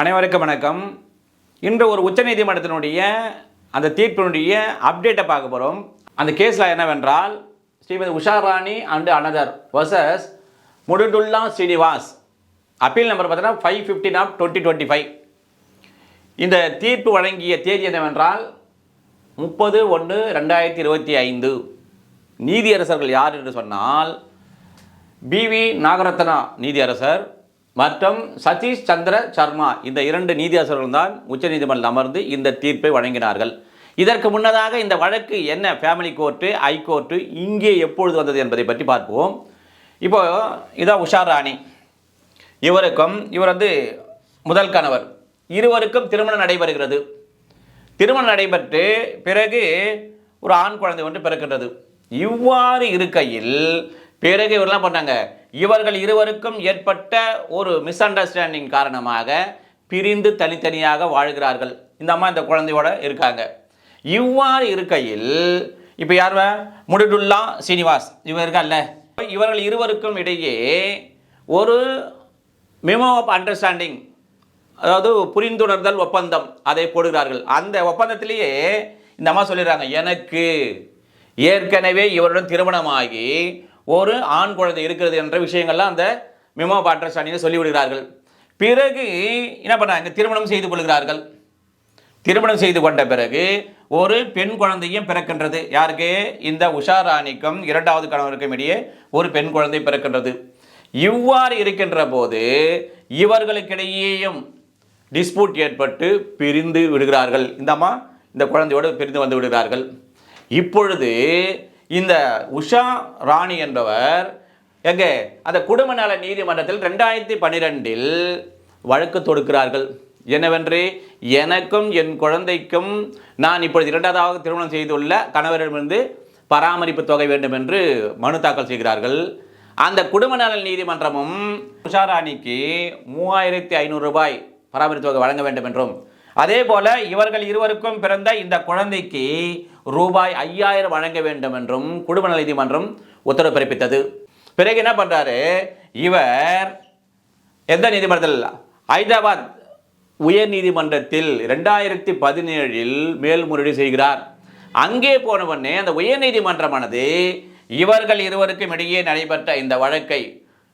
அனைவருக்கும் வணக்கம். இன்று ஒரு உச்சநீதிமன்றத்தினுடைய அந்த தீர்ப்பினுடைய அப்டேட்டை பார்க்க போகிறோம். அந்த கேஸில் என்னவென்றால் Shrimati Usha Rani and another versus Mudidulla Srinivas, appeal number பார்த்தீங்கன்னா 515/2025. இந்த தீர்ப்பு வழங்கிய தேதி என்னவென்றால் 30/1/2025. நீதியரசர்கள் யார் என்று சொன்னால் பிவி நாகரத்னா நீதியரசர் மற்றும் சதீஷ் சந்திர சர்மா, இந்த இரண்டு நீதியரசர்கள் தான் உச்சநீதிமன்றம் அமர்ந்து இந்த தீர்ப்பை வழங்கினார்கள். இதற்கு முன்னதாக இந்த வழக்கு என்ன, ஃபேமிலி கோர்ட்டு, ஹைகோர்ட்டு, இங்கே எப்பொழுது வந்தது என்பதை பற்றி பார்ப்போம். இப்போ இதான் உஷா ராணி. இவர் முதல் கணவர். இருவருக்கும் திருமணம் நடைபெறுகிறது. திருமணம் நடைபெற்று பிறகு ஒரு ஆண் குழந்தை ஒன்று பிறக்கின்றது. இவ்வாறு இருக்கையில் பிறகு இவரெல்லாம் பண்ணாங்க, இவர்கள் இருவருக்கும் ஏற்பட்ட ஒரு மிஸ் அண்டர்ஸ்டாண்டிங் காரணமாக பிரிந்து தனித்தனியாக வாழ்கிறார்கள். இந்த அம்மா இந்த குழந்தையோட இருக்காங்க. இவ்வாறு இருக்கையில் இப்போ யார், முடிடுல்லா ஸ்ரீனிவாஸ் இவர் இருக்கல்ல, இவர்கள் இருவருக்கும் இடையே ஒரு மெமோ ஆஃப் அண்டர்ஸ்டாண்டிங், அதாவது புரிந்துணர்தல் ஒப்பந்தம், அதை போடுகிறார்கள். அந்த ஒப்பந்தத்திலேயே இந்த அம்மா சொல்லிடுறாங்க, எனக்கு ஏற்கனவே இவருடன் திருமணமாகி ஒரு ஆண் குழந்தை இருக்கிறது என்ற விஷயங்கள்லாம் அந்த மெமோ ஆஃப் அண்டர்ஸ்டாண்டிங்கை சொல்லிவிடுகிறார்கள். பிறகு என்ன பண்ணாங்க, திருமணம் செய்து கொள்கிறார்கள். திருமணம் செய்து கொண்ட பிறகு ஒரு பெண் குழந்தையும் பிறக்கின்றது. யாருக்கு, இந்த உஷா ராணிக்கும் இரண்டாவது கணவருக்கும் இடையே ஒரு பெண் குழந்தை பிறக்கின்றது. இவ்வாறு இருக்கின்ற போது இவர்களுக்கிடையேயும் டிஸ்பியூட் ஏற்பட்டு பிரிந்து விடுகிறார்கள். இந்த அம்மா இந்த குழந்தையோடு பிரிந்து வந்து விடுகிறார்கள். இப்பொழுது இந்த உஷா ராணி என்பவர் எங்கே, அந்த குடும்ப நல நீதிமன்றத்தில் 2012 வழக்கு தொடுக்கிறார்கள். என்னவென்று, எனக்கும் என் குழந்தைக்கும் நான் இப்பொழுது இரண்டாவதாக திருமணம் செய்துள்ள கணவரிடமிருந்து பராமரிப்பு தொகை வேண்டும் என்று மனு தாக்கல் செய்கிறார்கள். அந்த குடும்ப நல நீதிமன்றமும் உஷா ராணிக்கு 3500 ரூபாய் பராமரிப்பு தொகை வழங்க வேண்டும் என்றும், அதே போல இவர்கள் இருவருக்கும் பிறந்த இந்த குழந்தைக்கு ரூபாய் 5000 வழங்க வேண்டும் என்றும் குடும்ப நல நீதிமன்றம் உத்தரவு பிறப்பித்தது. பிறகு என்ன பண்றாரு, இவர் எந்த நீதிமன்றத்தில், ஹைதராபாத் உயர் நீதிமன்றத்தில் 2017 மேல்முறையீடு செய்கிறார். அங்கே போன உடனே அந்த உயர் நீதிமன்றமானது இவர்கள் இருவருக்கும் இடையே நடைபெற்ற இந்த வழக்கை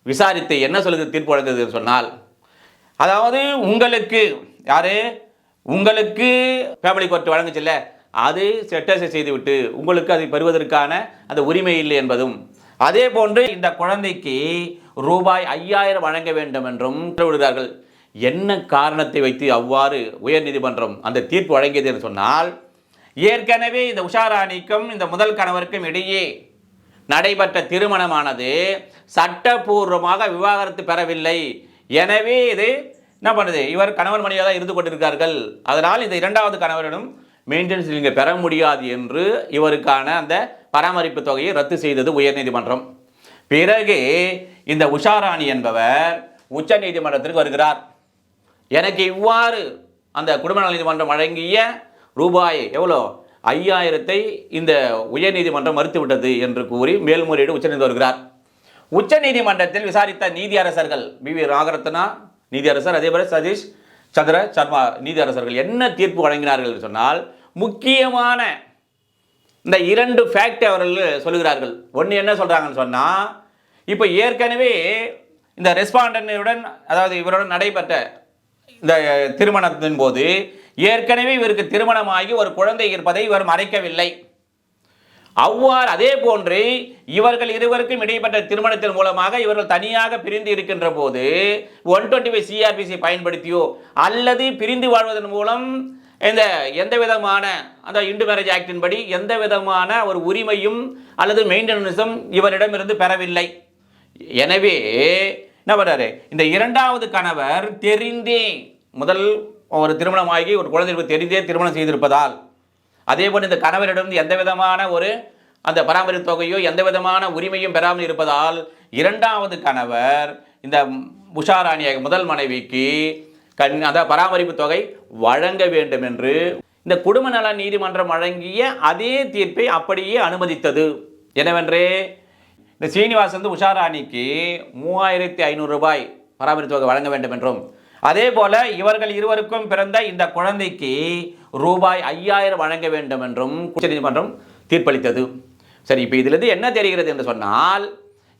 விசாரித்து என்ன சொல்லுது, தீர்ப்பு வழங்குது சொன்னால், அதாவது உங்களுக்கு யாரு, உங்களுக்கு ஃபேமிலி கோர்ட் வழங்குச்சுல்ல, அது செட்டஸ் செய்துவிட்டு உங்களுக்கு அதை பெறுவதற்கான அந்த உரிமை இல்லை என்பதும், அதே போன்று இந்த குழந்தைக்கு ரூபாய் 5000 வழங்க வேண்டும் என்றும் உத்தரவிடுகிறார்கள். என்ன காரணத்தை வைத்து அவ்வாறு உயர் நீதிமன்றம் அந்த தீர்ப்பு வழங்கியது என்று சொன்னால், ஏற்கனவே இந்த உஷா ராணிக்கும் இந்த முதல் கணவருக்கும் இடையே நடைபெற்ற திருமணமானது சட்டபூர்வமாக விவாகரத்து பெறவில்லை. எனவே இது என்ன பண்ணுது, இவர் கணவன் மனைவியாக தான் இருந்து கொண்டிருக்கார்கள். அதனால் இந்த இரண்டாவது கணவரிடம் மெயின்டெனன்ஸ் நீங்கள் பெற முடியாது என்று இவருக்கான அந்த பராமரிப்பு தொகையை ரத்து செய்தது உயர்நீதிமன்றம். பிறகு இந்த உஷா ராணி என்பவர் உச்ச நீதிமன்றத்திற்கு வருகிறார். எனக்கு இவ்வாறு அந்த குடும்ப நல நீதிமன்றம் வழங்கிய ரூபாய் எவ்வளோ 5000 இந்த உயர்நீதிமன்றம் மறுத்துவிட்டது என்று கூறி மேல்முறையீடு உச்சநீதிமன்றம் வருகிறார். உச்ச நீதிமன்றத்தில் விசாரித்த நீதியரசர்கள் பிவி நாகரத்னா நீதியரசர், அதே போல சதீஷ் சந்திர சர்மா நீதியரசர்கள் என்ன தீர்ப்பு வழங்கினார்கள் என்று சொன்னால், முக்கியமான இந்த 2 ஃபேக்ட் அவர்கள் சொல்லுகிறார்கள். ஒன்று என்ன சொல்கிறாங்கன்னு சொன்னால், இப்போ ஏற்கனவே இந்த ரெஸ்பாண்டனுடன், அதாவது இவருடன் நடைபெற்ற இந்த திருமணத்தின் போது ஏற்கனவே இவருக்கு திருமணமாகி ஒரு குழந்தை இருப்பதை இவர் மறைக்கவில்லை. அவ்வாறு அதே போன்று இவர்கள் இருவருக்கும் இடைப்பட்ட திருமணத்தின் மூலமாக இவர்கள் தனியாக பிரிந்து இருக்கின்ற போது 125 CRPC பயன்படுத்தியோ அல்லது பிரிந்து வாழ்வதன் மூலம் இந்த எந்த விதமான அந்த இந்து மேரேஜ் ஆக்டின் படி எந்த விதமான ஒரு உரிமையும் அல்லது மெயின்டெனன்ஸும் இவரிடமிருந்து பெறவில்லை. எனவே என்ன பண்றாரு, இந்த இரண்டாவது கணவர் தெரிந்தே முதல் ஒரு திருமணமாகி ஒரு குழந்தைக்கு தெரிந்தே திருமணம் செய்திருப்பதால், அதே போல் இந்த கணவரிடம் எந்த விதமான ஒரு அந்த பராமரிப்பு தொகையோ எந்த விதமான உரிமையும் பெறாமல் இருப்பதால் இரண்டாவது கணவர் இந்த உஷா ராணியாக முதல் மனைவிக்கு அந்த பராமரிப்பு தொகை வழங்க வேண்டும் என்று இந்த குடும்ப நல நீதிமன்றம் வழங்கிய அதே தீர்ப்பை அப்படியே அனுமதித்தது. என்னவென்று, இந்த ஸ்ரீனிவாஸ் உஷா ராணிக்கு 3500 ரூபாய் பராமரிப்பு தொகை வழங்க வேண்டும் என்றும், அதே போல இவர்கள் இருவருக்கும் பிறந்த இந்த குழந்தைக்கு ரூபாய் 5000 வழங்க வேண்டும் என்றும் உச்சநீதிமன்றம் தீர்ப்பளித்தது. சரி, இப்போ இதிலிருந்து என்ன தெரிகிறது என்று சொன்னால்,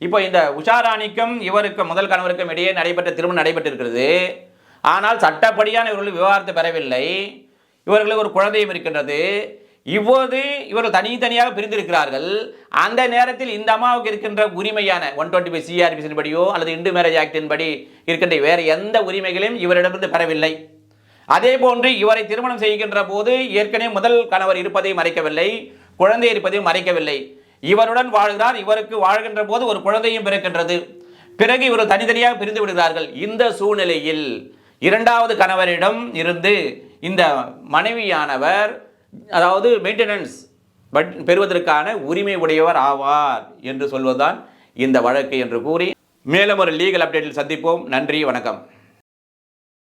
இப்போ இந்த உஷாராணிக்கும் இவருக்கும் முதல் கணவருக்கும் இடையே நடைபெற்ற திருமணம் நடைபெற்றிருக்கிறது. ஆனால் சட்டப்படியான இவர்கள் விவாகரத்து பெறவில்லை. இவர்களுக்கு ஒரு குழந்தையும் இருக்கின்றது. இப்போது இவர்கள் தனித்தனியாக பிரிந்திருக்கிறார்கள். அந்த நேரத்தில் இந்த அம்மாவுக்கு இருக்கின்ற உரிமையான 125 CRPC படியோ அல்லது இந்து மேரேஜ் ஆக்டின் படி இருக்கின்ற வேறு எந்த உரிமைகளையும் இவரிடமிருந்து பெறவில்லை. அதே போன்று இவரை திருமணம் செய்கின்ற போது ஏற்கனவே முதல் கணவர் இருப்பதையும் மறைக்கவில்லை, குழந்தை இருப்பதையும் மறைக்கவில்லை. இவருடன் வாழ்கிறார். இவருக்கு வாழ்கின்ற போது ஒரு குழந்தையும் பிறக்கின்றது. பிறகு இவர்கள் தனித்தனியாக பிரிந்து விடுகிறார்கள். இந்த சூழ்நிலையில் இரண்டாவது கணவரிடம் இருந்து இந்த மனைவியானவர் அதாவது மெயின்டெனன்ஸ் பெறுவதற்கான உரிமை உடையவர் ஆவார் என்று சொல்வதுதான் இந்த வழக்கு என்று கூறி மேலும் ஒரு லீகல் அப்டேட்டில் சந்திப்போம். நன்றி, வணக்கம்.